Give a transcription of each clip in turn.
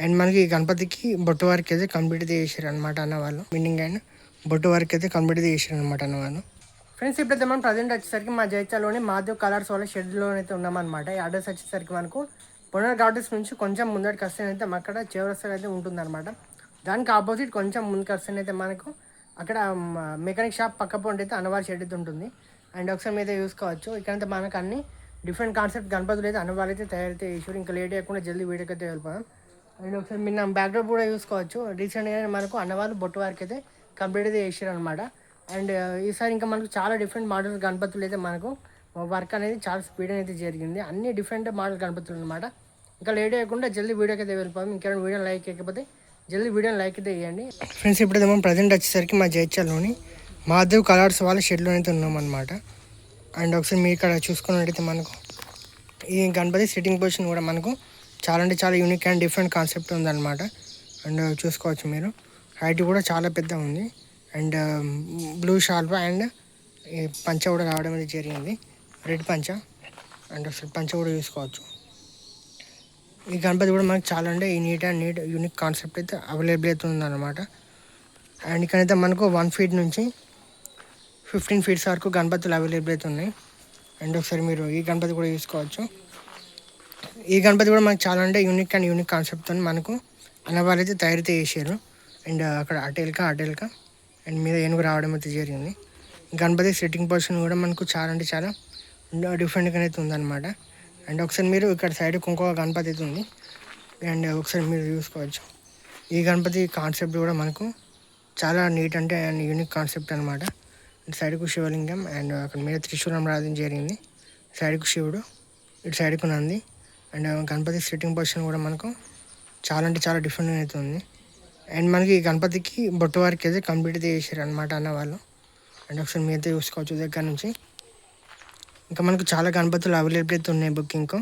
And మనకి ఈ గణపతికి బొట్టు వర్క్ అయితే కంప్లీట్ చేసారు అనమాట అన్న వాళ్ళు. మీనింగ్ అండ్ బొట్టు వర్క్ అయితే కంప్లీట్ చేసారు అనమాట అన్న వాళ్ళు. ఫ్రెండ్స్ ఇప్పుడైతే మనం ప్రజెంట్ వచ్చేసరికి మా జైత్యాలోని మాధవ్ కలర్స్ వాళ్ళ షెడ్లో అయితే ఉన్నామన్నమాట. ఈ అడ్రస్ వచ్చేసరికి మనకు పొన్నర్ గార్డెన్స్ నుంచి కొంచెం ముందరికి వస్తే అయితే అక్కడ చివరస్తలు అయితే ఉంటుందన్నమాట. దానికి ఆపోజిట్ కొంచెం ముందుకు వస్తే అయితే మనకు అక్కడ మెకానిక్ షాప్ పక్క పొంటి అయితే అన్నవారి షెడ్ అయితే ఉంటుంది. అండ్ ఒకసారి మీద చూసుకోవచ్చు. ఇక్కడైతే మనకు అన్ని డిఫరెంట్ కాన్సెప్ట్ గణపతులు అయితే అన్నవాళ్ళు అయితే తయారైతే చేసారు. ఇంకా లేట్ చేయకుండా జల్దీ వీడియోకి అయితే వెళ్ళిపోయాం. అండ్ ఒకసారి మీరు బ్యాక్డ్రాప్ కూడా చూసుకోవచ్చు. రీసెంట్గానే మనకు అన్నవాళ్ళు బొట్టు వారికి అయితే కంప్లీట్ అయితే చేసారు అనమాట. అండ్ ఈసారి ఇంకా మనకు చాలా డిఫరెంట్ మోడల్ గణపతులు అయితే మనకు వర్క్ అనేది చాలా స్పీడ్ అయితే జరిగింది. అన్ని డిఫరెంట్ మోడల్ గణపతులు అనమాట. ఇంకా లేట్ చేయకుండా జల్దీ వీడియోకి అయితే వెళ్ళిపోయాం. ఇంకేమైనా వీడియో లైక్ చేయకపోతే జల్దీ వీడియోని లైక్ అయితే వేయండి. ఫ్రెండ్స్ ఇప్పుడైతే మనం ప్రజెంట్ వచ్చేసరికి మా జైత్యాలలోని మాధవ్ కలర్స్ వాళ్ళ షెడ్లో అయితే ఉన్నాం అనమాట. అండ్ ఒకసారి మీరు ఇక్కడ చూసుకున్నట్టయితే మనకు ఈ గణపతి సిట్టింగ్ పొజిషన్ కూడా మనకు చాలా అంటే చాలా యూనిక్ అండ్ డిఫరెంట్ కాన్సెప్ట్ ఉందన్నమాట. అండ్ చూసుకోవచ్చు మీరు, హైట్ కూడా చాలా పెద్ద ఉంది. అండ్ బ్లూ షాల్వా అండ్ ఈ పంచ కూడా రావడం అనేది జరిగింది, రెడ్ పంచ. అండ్ ఒకసారి పంచ కూడా చూసుకోవచ్చు. ఈ గణపతి కూడా మనకు చాలా అంటే ఈ neat and neat unique concept అయితే అవైలబుల్ అయితే ఉందన్నమాట. అండ్ ఇక్కడైతే మనకు 1 feet నుంచి 15 feet వరకు గణపతులు అవైలబుల్ అయితే ఉన్నాయి. అండ్ ఒకసారి మీరు ఈ గణపతి కూడా చూసుకోవచ్చు. ఈ గణపతి కూడా మనకు చాలా అంటే యూనిక్ అండ్ యూనిక్ కాన్సెప్ట్తో మనకు అన్నవాళ్ళు అయితే తయారు చేసారు. అండ్ అక్కడ అటెల్కా అండ్ మీద ఏనుగు రావడం అయితే జరిగింది. గణపతి సెట్టింగ్ పొజిషన్ కూడా మనకు చాలా అంటే చాలా డిఫరెంట్గా అయితే ఉందన్నమాట. అండ్ ఒకసారి మీరు ఇక్కడ సైడ్ ఇంకొక గణపతి అయితే ఉంది. అండ్ ఒకసారి మీరు చూసుకోవచ్చు. ఈ గణపతి కాన్సెప్ట్ కూడా మనకు చాలా నీట్ అంటే అండ్ యూనిక్ కాన్సెప్ట్ అనమాట. ఇటు సైడ్కు శివలింగం అండ్ అక్కడ మీద త్రిశూలం రావడం జరిగింది. సైడ్కు శివుడు, ఇటు సైడ్కు నంది. అండ్ గణపతి సిట్టింగ్ పొజిషన్ కూడా మనకు చాలా అంటే చాలా డిఫరెంట్ అవుతుంది. అండ్ మనకి ఈ గణపతికి బొట్టు వారికి అయితే కంప్లీట్ చేసారు అనమాట అన్న వాళ్ళు. అండ్ ఒకసారి మీరైతే చూసుకోవచ్చు దగ్గర నుంచి. ఇంకా మనకు చాలా గణపతులు అవైలబుల్ అయితే ఉన్నాయి. బుకింగ్కు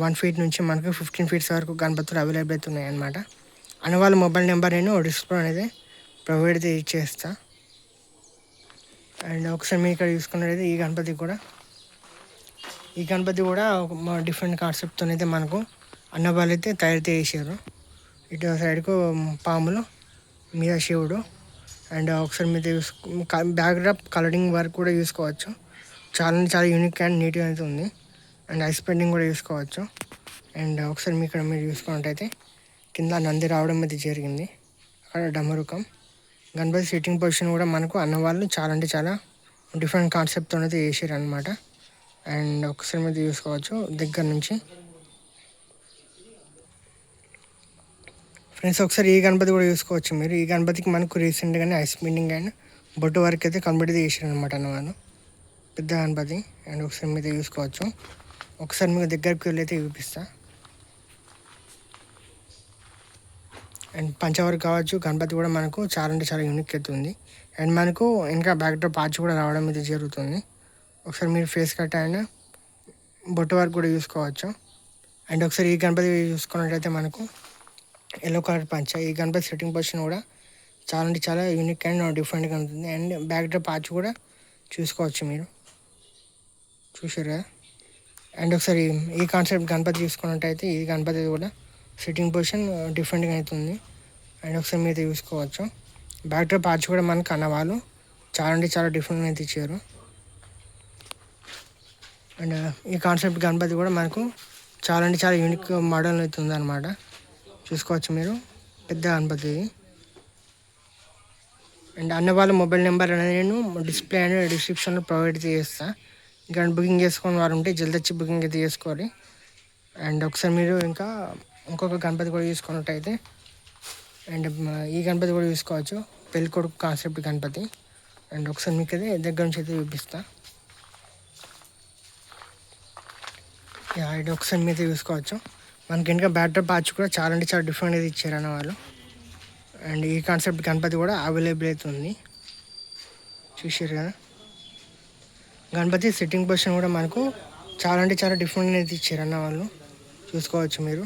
1 feet నుంచి మనకు 15 feet వరకు గణపతులు అవైలబుల్ అయితే ఉన్నాయి అనమాట. అన్న వాళ్ళ మొబైల్ నెంబర్ నేను డిస్ప్లే అనేది ప్రొవైడ్ చేస్తా. అండ్ ఒకసారి మీరు ఇక్కడ చూసుకున్నట్టయితే ఈ గణపతి కూడా డిఫరెంట్ కాన్సెప్ట్తో అయితే మనకు అన్న వాళ్ళు అయితే తయారు చేసారు. ఇటు సైడ్కు పాములు, మీద శివుడు. అండ్ ఒకసారి మీద బ్యాక్డ్రాప్ కలరింగ్ వర్క్ కూడా చూసుకోవచ్చు. చాలా చాలా యూనిక్ అండ్ నీట్గా అయితే ఉంది. అండ్ ఐస్ పెయింటింగ్ కూడా చూసుకోవచ్చు. అండ్ ఒకసారి మీ ఇక్కడ మీరు చూసుకున్నట్టయితే కింద నంది రావడం అయితే జరిగింది. అక్కడ డమరుకం. గణపతి సిట్టింగ్ పొజిషన్ కూడా మనకు అన్నవాళ్ళు చాలా అంటే చాలా డిఫరెంట్ కాన్సెప్ట్తో అయితే చేసారు అనమాట. అండ్ ఒకసారి మీద చూసుకోవచ్చు దగ్గర నుంచి. ఫ్రెండ్స్ ఒకసారి ఈ గణపతి కూడా చూసుకోవచ్చు మీరు. ఈ గణపతికి మనకు రీసెంట్గానే ఐస్ పెయింటింగ్ అండ్ బొట్టు వర్క్ అయితే కంప్లీట్ చేసారు అనమాట అన్నవాళ్ళు. పెద్ద గణపతి. అండ్ ఒకసారి మీద చూసుకోవచ్చు. ఒకసారి మీకు దగ్గరికి వెళ్ళి అయితే చూపిస్తా. అండ్ పంచవర్క్ కావచ్చు. గణపతి కూడా మనకు చాలా అంటే చాలా యూనిక్ అయితే ఉంది. అండ్ మనకు ఇంకా బ్యాక్డ్రాప్ ఆర్చ్ కూడా రావడం అయితే జరుగుతుంది. ఒకసారి మీరు ఫేస్ కట్ అండ్ బొట్టు వర్క్ కూడా చూసుకోవచ్చు. అండ్ ఒకసారి ఈ గణపతి చూసుకున్నట్లయితే మనకు ఎల్లో కలర్ పంచ. ఈ గణపతి సెట్టింగ్ పొజిషన్ కూడా చాలా అంటే చాలా యూనిక్ అండ్ డిఫరెంట్గా ఉంటుంది. అండ్ బ్యాక్డ్రాప్ ఆర్చ్ కూడా చూసుకోవచ్చు మీరు, చూసారు కదా. అండ్ ఒకసారి ఈ కాన్సెప్ట్ గణపతి చూసుకున్నట్టయితే ఈ గణపతి కూడా సిట్టింగ్ పొజిషన్ డిఫరెంట్గా అవుతుంది. అండ్ ఒకసారి మీరు చూసుకోవచ్చు. బ్యాక్డ్రాప్ ఆర్చ్ కూడా మనకు అన్నవాళ్ళు చాలా అంటే చాలా డిఫరెంట్గా అయితే ఇచ్చారు. అండ్ ఈ కాన్సెప్ట్ గణపతి కూడా మనకు చాలా అంటే చాలా యూనిక్ మోడల్ అయితే ఉందన్నమాట. చూసుకోవచ్చు మీరు, పెద్ద గణపతి. అండ్ అన్న వాళ్ళ మొబైల్ నెంబర్ అనేది నేను డిస్ప్లే అండ్ డిస్క్రిప్షన్లో ప్రొవైడ్ చేస్తాను. ఇంకా బుకింగ్ చేసుకుని వారు ఉంటే జల్దీ వచ్చి బుకింగ్ అయితే చేసుకోవాలి. అండ్ ఒకసారి మీరు ఇంకా ఇంకొక గణపతి కూడా చూసుకున్నట్టయితే అండ్ ఈ గణపతి కూడా చూసుకోవచ్చు. పెళ్ళికొడుకు కాన్సెప్ట్ గణపతి. అండ్ ఒకసారి మీకు అయితే దగ్గర నుంచి అయితే చూపిస్తా. ఇది ఒకసారి మీద చూసుకోవచ్చు. మనకి ఇంకా బ్యాక్డ్రాప్ ఆర్చ్ కూడా చాలా అంటే చాలా డిఫరెంట్ అయితే ఇచ్చారు అన్న వాళ్ళు. అండ్ ఈ కాన్సెప్ట్ గణపతి కూడా అవైలబుల్ అవుతుంది, చూసారు కదా. గణపతి సిట్టింగ్ పొజిషన్ కూడా మనకు చాలా అంటే చాలా డిఫరెంట్ అయితే ఇచ్చారు అన్న వాళ్ళు, చూసుకోవచ్చు మీరు.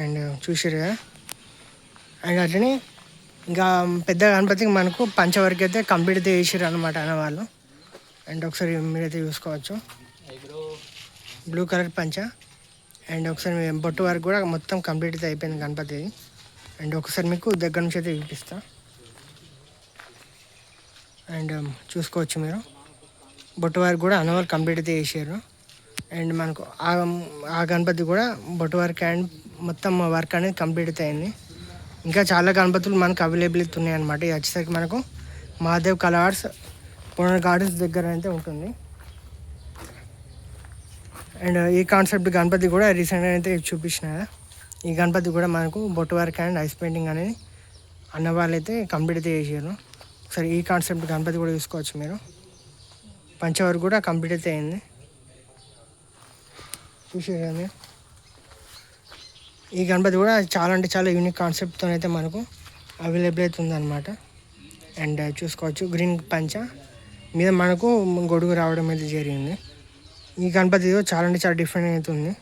అండ్ చూసారు కదా. అండ్ అట్లనే ఇంకా పెద్ద గణపతికి మనకు పంచవరకు అయితే కంప్లీట్ అయితే చేసారు అనమాట అన్న వాళ్ళు. అండ్ ఒకసారి మీరైతే చూసుకోవచ్చు. బ్లూ కలర్ పంచ అండ్ ఒకసారి బొట్టు వరకు కూడా మొత్తం కంప్లీట్ అయితే అయిపోయింది గణపతి. అండ్ ఒకసారి మీకు దగ్గర నుంచి అయితే చూపిస్తా. అండ్ చూసుకోవచ్చు మీరు బొట్టు వరకు కూడా అన్నవాళ్ళు కంప్లీట్ అయితే చేసారు. అండ్ మనకు ఆ గణపతి కూడా బొట్టు వర్క్ అండ్ మొత్తం వర్క్ అనేది కంప్లీట్ అయితే అయింది. ఇంకా చాలా గణపతులు మనకు అవైలబిలిటీ ఉన్నాయి అనమాట. ఇది వచ్చేసరికి మనకు మహాదేవ్ కలర్స్ పునర్ గార్డెన్స్ దగ్గర అయితే ఉంటుంది. అండ్ ఈ కాన్సెప్ట్ గణపతి కూడా రీసెంట్గా అయితే చూపించిన. ఈ గణపతి కూడా మనకు బొట్టు వర్క్ అండ్ ఐస్ పెయింటింగ్ అనేది అన్న వాళ్ళు అయితే కంప్లీట్ అయితే చేసారు. ఒకసారి ఈ కాన్సెప్ట్ గణపతి కూడా చూసుకోవచ్చు మీరు. పంచవర్క్ కూడా కంప్లీట్ అయితే అయింది, చూసారు. ఈ గణపతి కూడా చాలా అంటే చాలా యూనిక్ కాన్సెప్ట్తో అయితే మనకు అవైలబుల్ అయితే ఉందన్నమాట. అండ్ చూసుకోవచ్చు గ్రీన్ పంచ మీద మనకు గొడుగు రావడం అయితే జరిగింది. ఈ గణపతి చాలా అంటే చాలా డిఫరెంట్ అయితే ఉంది,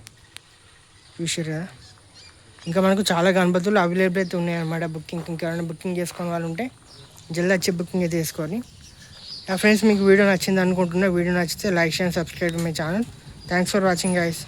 చూసారు కదా. ఇంకా మనకు చాలా గణపతులు అవైలబుల్ అయితే ఉన్నాయన్నమాట. బుకింగ్ ఇంకెవరైనా బుకింగ్ చేసుకునే వాళ్ళు ఉంటే జల్దీ వచ్చి బుకింగ్ అయితే చేసుకోండి. ఫ్రెండ్స్ మీకు వీడియో నచ్చింది అనుకుంటున్నా. వీడియో నచ్చితే like and subscribe my channel. Thanks for watching guys.